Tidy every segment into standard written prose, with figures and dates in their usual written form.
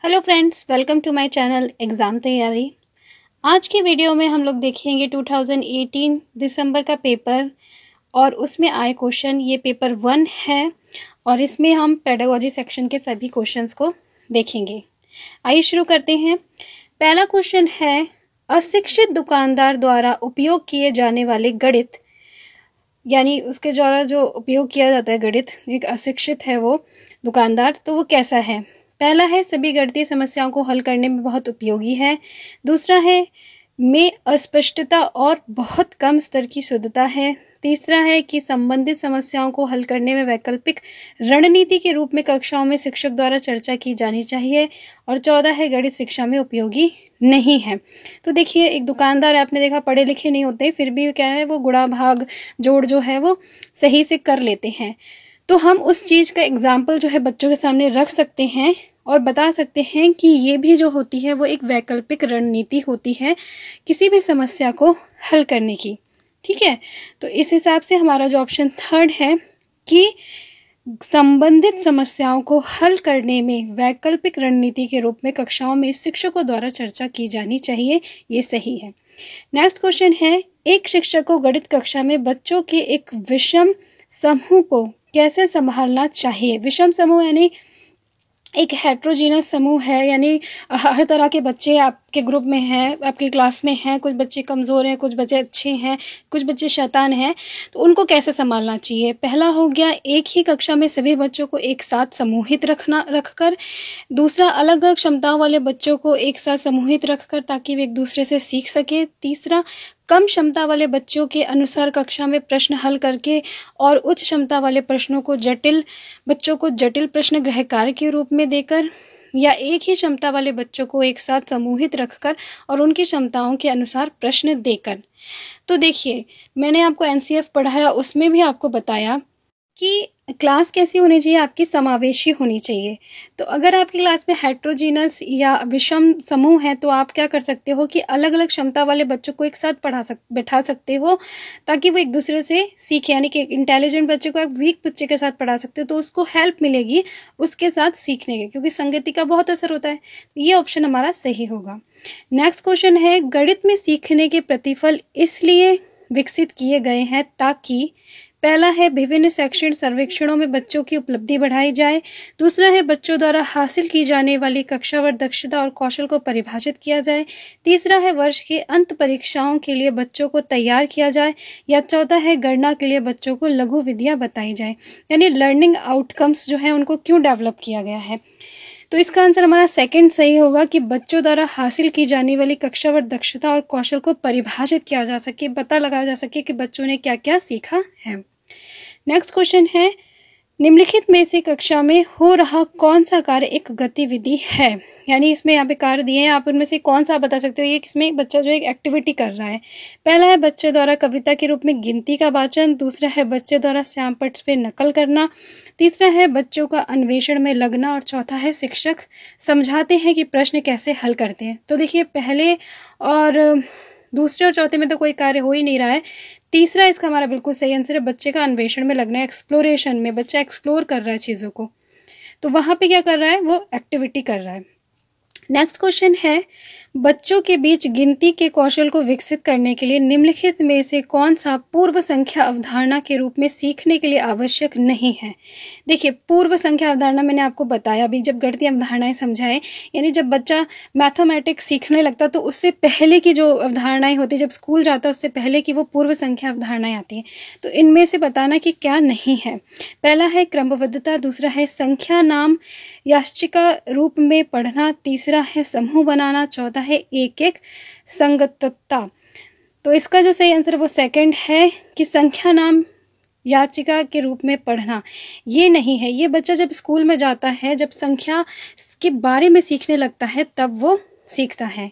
Hello friends, welcome to my channel exam तैयारी। आज की वीडियो में हम लोग देखेंगे 2018 दिसंबर का पेपर और उसमें आए क्वेश्चन। ये पेपर 1 है और इसमें हम पेडागोजी सेक्शन के सभी क्वेश्चंस को देखेंगे। आइए शुरू करते हैं। पहला क्वेश्चन है, अशिक्षित दुकानदार द्वारा उपयोग किए जाने वाले गणित, यानी उसके द्वारा जो उपयोग किया जाता है गणित, एक अशिक्षित है वो दुकानदार, तो वो कैसा है। पहला है, सभी गणितीय समस्याओं को हल करने में बहुत उपयोगी है। दूसरा है, में अस्पष्टता और बहुत कम स्तर की शुद्धता है। तीसरा है कि संबंधित समस्याओं को हल करने में वैकल्पिक रणनीति के रूप में कक्षाओं में शिक्षक द्वारा चर्चा की जानी चाहिए। और चौथा है, गणित शिक्षा में उपयोगी नहीं है। तो देखिए, एक दुकानदार, आपने देखा पढ़े लिखे नहीं होते, फिर भी क्या है, वो गुणा भाग जोड़ जो है वो सही से कर लेते हैं। तो हम उस चीज़ का एग्जाम्पल जो है बच्चों के सामने रख सकते हैं और बता सकते हैं कि ये भी जो होती है वो एक वैकल्पिक रणनीति होती है किसी भी समस्या को हल करने की। ठीक है, तो इस हिसाब से हमारा जो ऑप्शन 3 है कि संबंधित समस्याओं को हल करने में वैकल्पिक रणनीति के रूप में कक्षाओं में शिक्षकों द्वारा चर्चा की जानी चाहिए, ये सही है। नेक्स्ट क्वेश्चन है, एक शिक्षक को गणित कक्षा में बच्चों के एक विषम समूह को कैसे संभालना चाहिए। विषम समूह यानी एक हेट्रोजीनस समूह है, यानी हर तरह के बच्चे आपके ग्रुप में हैं, आपकी क्लास में हैं। कुछ बच्चे कमज़ोर हैं, कुछ बच्चे अच्छे हैं, कुछ बच्चे शैतान हैं, तो उनको कैसे संभालना चाहिए। पहला हो गया, एक ही कक्षा में सभी बच्चों को एक साथ समूहित रखकर। दूसरा, अलग अलग क्षमताओं वाले बच्चों को एक साथ समूहित रखकर ताकि वे एक दूसरे से सीख सके। तीसरा, कम क्षमता वाले बच्चों के अनुसार कक्षा में प्रश्न हल करके और उच्च क्षमता वाले बच्चों को जटिल प्रश्न गृह कार्य के रूप में देकर, या एक ही क्षमता वाले बच्चों को एक साथ समूहित रखकर और उनकी क्षमताओं के अनुसार प्रश्न देकर। तो देखिए, मैंने आपको एनसीएफ पढ़ाया, उसमें भी आपको बताया कि क्लास कैसी होनी चाहिए, आपकी समावेशी होनी चाहिए। तो अगर आपकी क्लास में हेट्रोजीनस या विषम समूह है तो आप क्या कर सकते हो कि अलग अलग क्षमता वाले बच्चों को एक साथ बैठा सकते हो ताकि वो एक दूसरे से सीखे। यानी कि इंटेलिजेंट बच्चे को आप वीक बच्चे के साथ पढ़ा सकते हो तो उसको हेल्प मिलेगी उसके साथ सीखने के, क्योंकि संगति का बहुत असर होता है। ये ऑप्शन हमारा सही होगा। नेक्स्ट क्वेश्चन है, गणित में सीखने के प्रतिफल इसलिए विकसित किए गए हैं ताकि, पहला है, विभिन्न शैक्षणिक सर्वेक्षणों में बच्चों की उपलब्धि बढ़ाई जाए। दूसरा है, बच्चों द्वारा हासिल की जाने वाली कक्षावर दक्षता और कौशल को परिभाषित किया जाए। तीसरा है, वर्ष के अंत परीक्षाओं के लिए बच्चों को तैयार किया जाए। या चौथा है, गणना के लिए बच्चों को लघु विधियां बताई जाए। यानी लर्निंग आउटकम्स जो है उनको क्यों डेवलप किया गया है। तो इसका आंसर हमारा सेकंड सही होगा कि बच्चों द्वारा हासिल की जाने वाली कक्षावर दक्षता और कौशल को परिभाषित किया जा सके, पता लगाया जा सके कि बच्चों ने क्या क्या सीखा है। नेक्स्ट क्वेश्चन है, निम्नलिखित में से कक्षा में हो रहा कौन सा कार्य एक गतिविधि है। यानी इसमें यहाँ पे कार्य दिए हैं, आप उनमें से कौन सा बता सकते हो। ये किसमें बच्चा जो एक एक्टिविटी कर रहा है। पहला है, बच्चे द्वारा कविता के रूप में गिनती का वाचन। दूसरा है, बच्चे द्वारा श्यामपट्ट पे नकल करना। तीसरा है, बच्चों का अन्वेषण में लगना। और चौथा है, शिक्षक समझाते हैं कि प्रश्न कैसे हल करते हैं। तो देखिए, पहले और दूसरे और चौथे में तो कोई कार्य हो ही नहीं रहा है। तीसरा इसका हमारा बिल्कुल सही आंसर है, बच्चे का अन्वेषण में लगना है, एक्सप्लोरेशन में। बच्चा एक्सप्लोर कर रहा है चीज़ों को, तो वहाँ पे क्या कर रहा है, वो एक्टिविटी कर रहा है। नेक्स्ट क्वेश्चन है, बच्चों के बीच गिनती के कौशल को विकसित करने के लिए निम्नलिखित में से कौन सा पूर्व संख्या अवधारणा के रूप में सीखने के लिए आवश्यक नहीं है। देखिए, पूर्व संख्या अवधारणा मैंने आपको बताया अभी, जब गणितीय अवधारणाएं समझाएं, यानी जब बच्चा मैथमेटिक्स सीखने लगता तो उससे पहले की जो अवधारणाएं होती, जब स्कूल जाता उससे पहले की वो पूर्व संख्या अवधारणाएं आती हैं। तो इनमें से बताना कि क्या नहीं है। पहला है क्रमबद्धता। दूसरा है, संख्या नाम यादृच्छिक रूप में पढ़ना। तीसरा है, समूह बनाना। चौथा है, एक एक संगतता। तो इसका जो सही आंसर वो सेकंड है कि संख्या नाम याचिका के रूप में पढ़ना। ये नहीं है। ये बच्चा जब स्कूल में जाता है, जब संख्या के बारे में सीखने लगता है, तब वो सीखता है।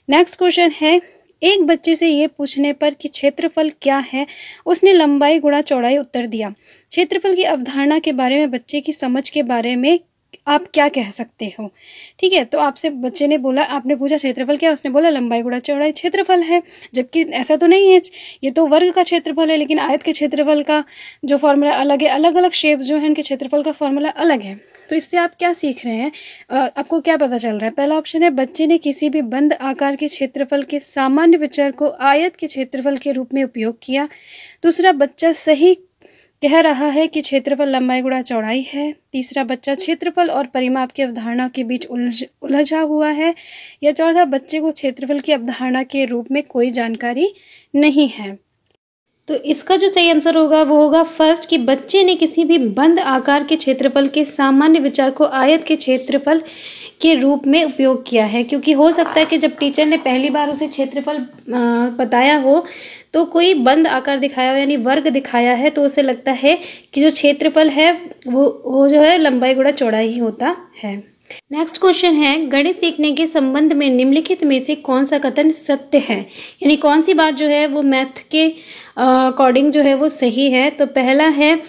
नेक्स्ट क्वेश्चन है, एक बच्चे से ये पूछने पर कि क्षेत्रफल क्या है, उसने लंबाई गुणा चौड़ाई उत्तर दिया। क्षेत्रफल की अवधारणा के बारे में बच्चे की समझ के बारे में आप क्या कह सकते हो। ठीक है, तो आपसे बच्चे ने बोला, आपने पूछा क्षेत्रफल क्या, उसने बोला लंबाई गुणा चौड़ाई क्षेत्रफल है। जबकि ऐसा तो नहीं है, ये तो वर्ग का क्षेत्रफल है, लेकिन आयत के क्षेत्रफल का जो फॉर्मूला अलग है। अलग अलग शेप जो है इनके क्षेत्रफल का फॉर्मूला अलग है। तो इससे आप क्या सीख रहे हैं, आपको क्या पता चल रहा है? पहला ऑप्शन है बच्चे ने किसी भी बंद आकार के क्षेत्रफल के सामान्य विचार को आयत के क्षेत्रफल के रूप में उपयोग किया। दूसरा, बच्चा सही कह रहा है कि क्षेत्रफल लंबाई गुणा चौड़ाई है। तीसरा, बच्चा क्षेत्रफल और परिमाप की अवधारणा के बीच उलझा हुआ है। या चौथा, बच्चे को क्षेत्रफल की अवधारणा के रूप में कोई जानकारी नहीं है। तो इसका जो सही आंसर होगा वो होगा फर्स्ट, कि बच्चे ने किसी भी बंद आकार के क्षेत्रफल के सामान्य विचार को आयत के क्षेत्रफल के रूप में उपयोग किया है। क्योंकि हो सकता है कि जब टीचर ने पहली बार उसे क्षेत्रफल बताया हो तो कोई बंद आकार दिखाया हो, यानी वर्ग दिखाया है, तो उसे लगता है कि जो क्षेत्रफल है वो जो है लंबाई गुणा चौड़ाई ही होता है। नेक्स्ट क्वेश्चन है, गणित सीखने के संबंध में निम्नलिखित में से कौन सा कथन सत्य है, यानी कौन सी बात जो है वो मैथ के अकॉर्डिंग जो है वो सही है। तो पहला है,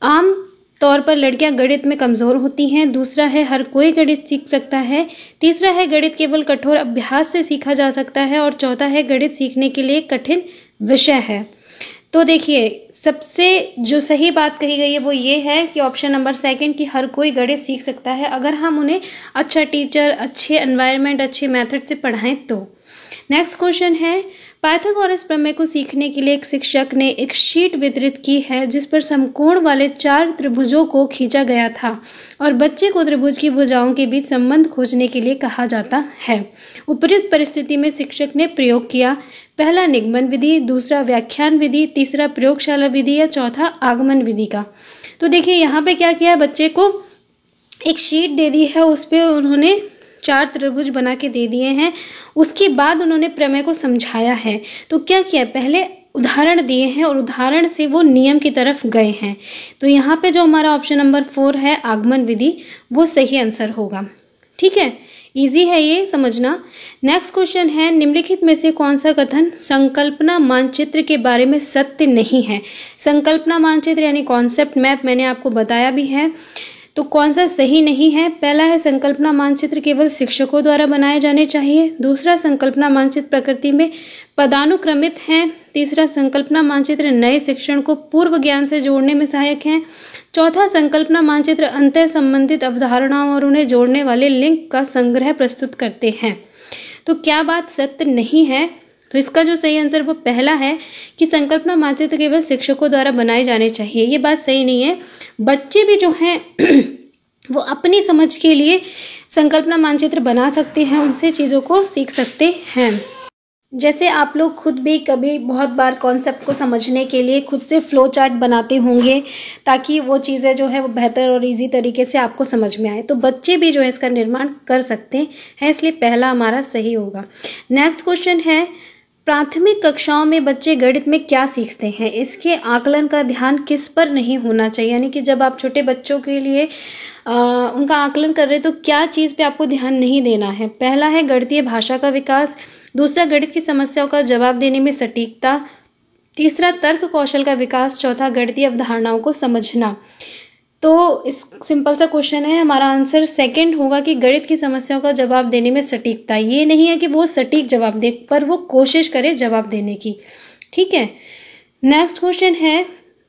आम तौर पर लड़कियां गणित में कमजोर होती हैं। दूसरा है, हर कोई गणित सीख सकता है। तीसरा है, गणित केवल कठोर अभ्यास से सीखा जा सकता है। और चौथा है, गणित सीखने के लिए कठिन विषय है। तो देखिए, सबसे जो सही बात कही गई है वो ये है कि ऑप्शन नंबर सेकंड, कि हर कोई गणित सीख सकता है अगर हम उन्हें अच्छा टीचर, अच्छे एनवायरनमेंट, अच्छे मेथड से पढ़ाएं तो। नेक्स्ट क्वेश्चन है, पाइथागोरस प्रमेय को सीखने के लिए एक शिक्षक ने एक शीट वितरित की है जिस पर समकोण वाले 4 त्रिभुजों को खींचा गया था और बच्चे को त्रिभुज की भुजाओं के बीच संबंध खोजने के लिए कहा जाता है। उपयुक्त परिस्थिति में शिक्षक ने प्रयोग किया। पहला, निगमन विधि, दूसरा व्याख्यान विधि, तीसरा प्रयोगशाला विधि, या चौथा आगमन विधि का। तो देखिए यहाँ पे क्या किया, बच्चे को एक शीट दे दी है, उस पर उन्होंने 4 त्रिभुज बना के दे दिए हैं। उसके बाद उन्होंने प्रमेय को समझाया है। तो क्या किया, पहले उदाहरण दिए हैं और उदाहरण से वो नियम की तरफ गए हैं। तो यहाँ पे जो हमारा ऑप्शन नंबर 4 है, आगमन विधि, वो सही आंसर होगा। ठीक है, इजी है ये समझना। नेक्स्ट क्वेश्चन है, निम्नलिखित में से कौन सा कथन संकल्पना मानचित्र के बारे में सत्य नहीं है। संकल्पना मानचित्र यानी कॉन्सेप्ट मैप मैंने आपको बताया भी है। तो कौन सा सही नहीं है? पहला है, संकल्पना मानचित्र केवल शिक्षकों द्वारा बनाए जाने चाहिए। दूसरा, संकल्पना मानचित्र प्रकृति में पदानुक्रमित हैं। तीसरा, संकल्पना मानचित्र नए शिक्षण को पूर्व ज्ञान से जोड़ने में सहायक हैं। चौथा, संकल्पना मानचित्र अंतः संबंधित अवधारणाओं और उन्हें जोड़ने वाले लिंक का संग्रह प्रस्तुत करते हैं। तो क्या बात सत्य नहीं है? तो इसका जो सही आंसर वो पहला है कि संकल्पना मानचित्र केवल शिक्षकों द्वारा बनाए जाने चाहिए। ये बात सही नहीं है। बच्चे भी जो हैं वो अपनी समझ के लिए संकल्पना मानचित्र बना सकते हैं, उनसे चीज़ों को सीख सकते हैं। जैसे आप लोग खुद भी कभी बहुत बार कॉन्सेप्ट को समझने के लिए खुद से फ्लो चार्ट बनाते होंगे ताकि वो चीज़ें जो है वो बेहतर और इजी तरीके से आपको समझ में आए, तो बच्चे भी जो है इसका निर्माण कर सकते हैं, इसलिए पहला हमारा सही होगा। नेक्स्ट क्वेश्चन है, प्राथमिक कक्षाओं में बच्चे गणित में क्या सीखते हैं? इसके आकलन का ध्यान किस पर नहीं होना चाहिए? यानी कि जब आप छोटे बच्चों के लिए उनका आकलन कर रहे हैं तो क्या चीज़ पे आपको ध्यान नहीं देना है? पहला है गणितीय भाषा का विकास। दूसरा, गणित की समस्याओं का जवाब देने में सटीकता। तीसरा, तर्क कौशल का विकास। चौथा, गणितीय अवधारणाओं को समझना। तो इस सिंपल सा क्वेश्चन है, हमारा आंसर सेकंड होगा कि गणित की समस्याओं का जवाब देने में सटीकता। ये नहीं है कि वो सटीक जवाब दे, पर वो कोशिश करे जवाब देने की। ठीक है, नेक्स्ट क्वेश्चन है,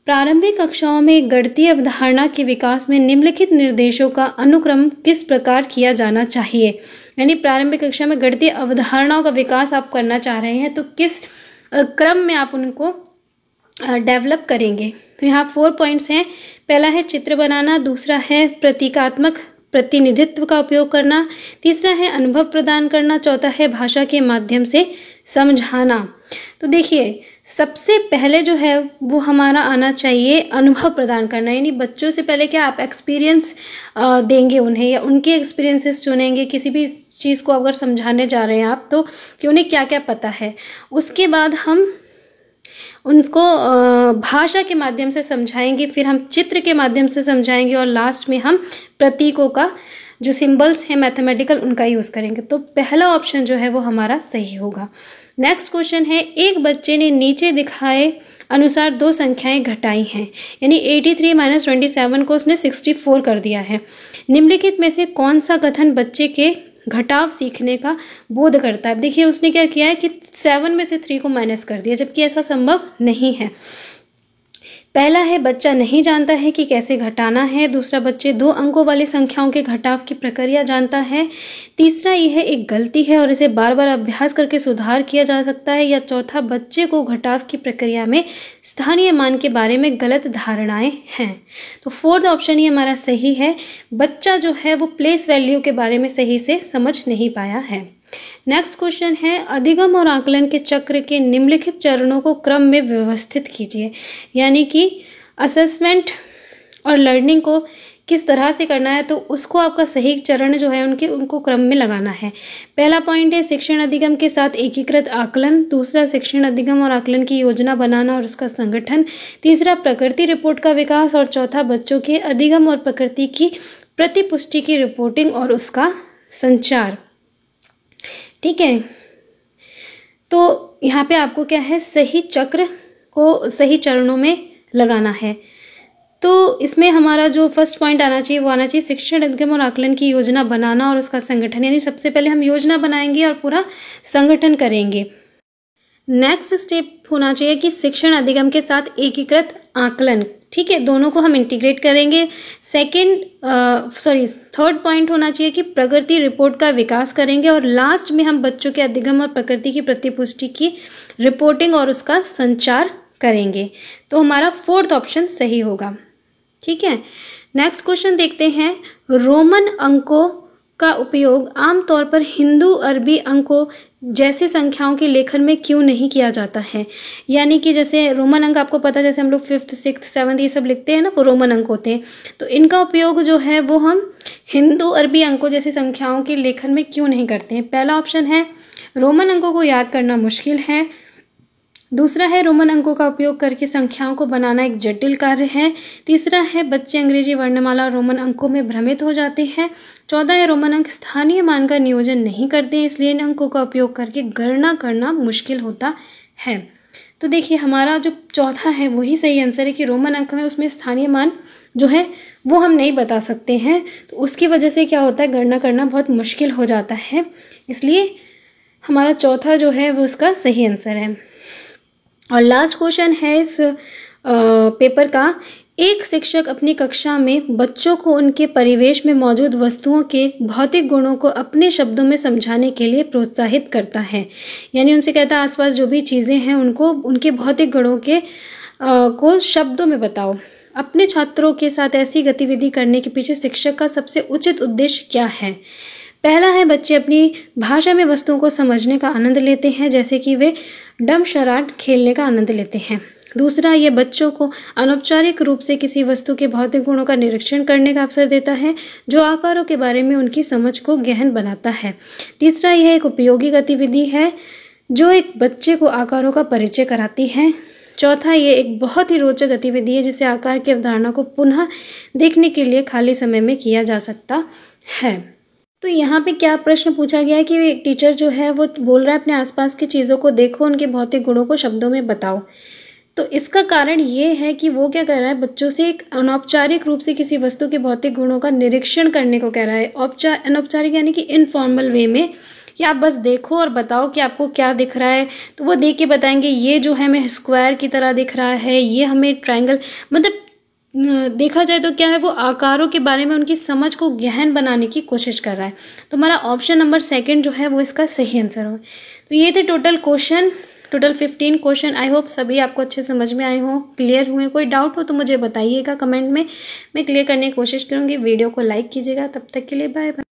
प्रारंभिक कक्षाओं में गणितीय अवधारणा के विकास में निम्नलिखित निर्देशों का अनुक्रम किस प्रकार किया जाना चाहिए? यानी प्रारंभिक कक्षा में गणितीय अवधारणाओं का विकास आप करना चाह रहे हैं तो किस क्रम में आप उनको डेवलप करेंगे? तो यहाँ 4 पॉइंट्स हैं। पहला है चित्र बनाना, दूसरा है प्रतीकात्मक प्रतिनिधित्व का उपयोग करना, तीसरा है अनुभव प्रदान करना, चौथा है भाषा के माध्यम से समझाना। तो देखिए, सबसे पहले जो है वो हमारा आना चाहिए अनुभव प्रदान करना, यानी बच्चों से पहले क्या आप एक्सपीरियंस देंगे उन्हें, या उनके एक्सपीरियंसेस चुनेंगे किसी भी चीज़ को अगर समझाने जा रहे हैं आप, तो कि उन्हें क्या क्या पता है। उसके बाद हम उनको भाषा के माध्यम से समझाएंगे, फिर हम चित्र के माध्यम से समझाएंगे और लास्ट में हम प्रतीकों का जो सिंबल्स हैं मैथमेटिकल उनका यूज़ करेंगे। तो पहला ऑप्शन जो है वो हमारा सही होगा। नेक्स्ट क्वेश्चन है, एक बच्चे ने नीचे दिखाए अनुसार 2 संख्याएं घटाई हैं, यानी 83 - 27 को उसने 64 कर दिया है। निम्नलिखित में से कौन सा कथन बच्चे के घटाव सीखने का बोध करता है? देखिए, उसने क्या किया है कि 7 में से 3 को माइनस कर दिया, जबकि ऐसा संभव नहीं है। पहला है बच्चा नहीं जानता है कि कैसे घटाना है। दूसरा, बच्चे 2 अंकों वाली संख्याओं के घटाव की प्रक्रिया जानता है। तीसरा, यह एक गलती है और इसे बार बार अभ्यास करके सुधार किया जा सकता है। या चौथा, बच्चे को घटाव की प्रक्रिया में स्थानीय मान के बारे में गलत धारणाएं हैं। तो फोर्थ ऑप्शन ही हमारा सही है। बच्चा जो है वो प्लेस वैल्यू के बारे में सही से समझ नहीं पाया है। नेक्स्ट क्वेश्चन है, अधिगम और आकलन के चक्र के निम्नलिखित चरणों को क्रम में व्यवस्थित कीजिए। यानी कि असेसमेंट और लर्निंग को किस तरह से करना है, तो उसको आपका सही चरण जो है उनको क्रम में लगाना है। पहला पॉइंट है शिक्षण अधिगम के साथ एकीकृत आकलन। दूसरा, शिक्षण अधिगम और आकलन की योजना बनाना और उसका संगठन। तीसरा, प्रकृति रिपोर्ट का विकास। और चौथा, बच्चों के अधिगम और प्रकृति की प्रतिपुष्टि की रिपोर्टिंग और उसका संचार। ठीक है, तो यहाँ पे आपको क्या है, सही चक्र को सही चरणों में लगाना है। तो इसमें हमारा जो फर्स्ट पॉइंट आना चाहिए वो आना चाहिए शिक्षण अधिगम और आकलन की योजना बनाना और उसका संगठन। यानी सबसे पहले हम योजना बनाएंगे और पूरा संगठन करेंगे। नेक्स्ट स्टेप होना चाहिए कि शिक्षण अधिगम के साथ एकीकृत आकलन। ठीक है, दोनों को हम इंटीग्रेट करेंगे। थर्ड पॉइंट होना चाहिए कि प्रगति रिपोर्ट का विकास करेंगे। और लास्ट में हम बच्चों के अधिगम और प्रकृति की प्रतिपुष्टि की रिपोर्टिंग और उसका संचार करेंगे। तो हमारा फोर्थ ऑप्शन सही होगा। ठीक है, नेक्स्ट क्वेश्चन देखते हैं। रोमन अंकों का उपयोग आमतौर पर हिंदू अरबी अंकों जैसे संख्याओं के लेखन में क्यों नहीं किया जाता है। यानी कि जैसे रोमन अंक आपको पता है, जैसे हम लोग 5th 6th 7th ये सब लिखते हैं ना, वो रोमन अंक होते हैं। तो इनका उपयोग जो है वो हम हिंदू अरबी अंकों जैसी संख्याओं के लेखन में क्यों नहीं करते हैं। पहला ऑप्शन है रोमन अंकों को याद करना मुश्किल है। दूसरा है रोमन अंकों का उपयोग करके संख्याओं को बनाना एक जटिल कार्य है। तीसरा है बच्चे अंग्रेजी वर्णमाला और रोमन अंकों में भ्रमित हो जाते हैं। चौथा है रोमन अंक स्थानीय मान का नियोजन नहीं करते, इसलिए इन अंकों का उपयोग करके गणना करना मुश्किल होता है। तो देखिए हमारा जो चौथा है वही सही आंसर है कि रोमन अंक में उसमें स्थानीय मान जो है वो हम नहीं बता सकते हैं, तो उसकी वजह से क्या होता है, गणना करना बहुत मुश्किल हो जाता है। इसलिए हमारा चौथा जो है वो उसका सही आंसर है। और लास्ट क्वेश्चन है इस पेपर का, एक शिक्षक अपनी कक्षा में बच्चों को उनके परिवेश में मौजूद वस्तुओं के भौतिक गुणों को अपने शब्दों में समझाने के लिए प्रोत्साहित करता है। यानी उनसे कहता है आसपास जो भी चीज़ें हैं उनको उनके भौतिक गुणों के को शब्दों में बताओ। अपने छात्रों के साथ ऐसी गतिविधि करने के पीछे शिक्षक का सबसे उचित उद्देश्य क्या है। पहला है बच्चे अपनी भाषा में वस्तुओं को समझने का आनंद लेते हैं, जैसे कि वे डम शराड खेलने का आनंद लेते हैं। दूसरा, ये बच्चों को अनौपचारिक रूप से किसी वस्तु के भौतिक गुणों का निरीक्षण करने का अवसर देता है, जो आकारों के बारे में उनकी समझ को गहन बनाता है। तीसरा, यह एक उपयोगी गतिविधि है जो एक बच्चे को आकारों का परिचय कराती है। चौथा, ये एक बहुत ही रोचक गतिविधि है जिसे आकार की अवधारणा को पुनः देखने के लिए खाली समय में किया जा सकता है। तो यहाँ पे क्या प्रश्न पूछा गया है कि एक टीचर जो है वो बोल रहा है अपने आसपास की चीज़ों को देखो, उनके भौतिक गुणों को शब्दों में बताओ। तो इसका कारण ये है कि वो क्या कह रहा है, बच्चों से एक अनौपचारिक रूप से किसी वस्तु के भौतिक गुणों का निरीक्षण करने को कह रहा है। अनौपचारिक यानी कि इनफॉर्मल वे में, कि आप बस देखो और बताओ कि आपको क्या दिख रहा है। तो वो देख के बताएंगे ये जो है हमें स्क्वायर की तरह दिख रहा है, ये हमें ट्रायंगल, मतलब देखा जाए तो क्या है, वो आकारों के बारे में उनकी समझ को गहन बनाने की कोशिश कर रहा है। तो हमारा ऑप्शन नंबर 2 जो है वो इसका सही आंसर हो। तो ये थे टोटल 15 क्वेश्चन। आई होप सभी आपको अच्छे समझ में आए हों, क्लियर हुए। कोई डाउट हो तो मुझे बताइएगा कमेंट में, मैं क्लियर करने की कोशिश करूँगी। वीडियो को लाइक कीजिएगा। तब तक के लिए बाय बाय।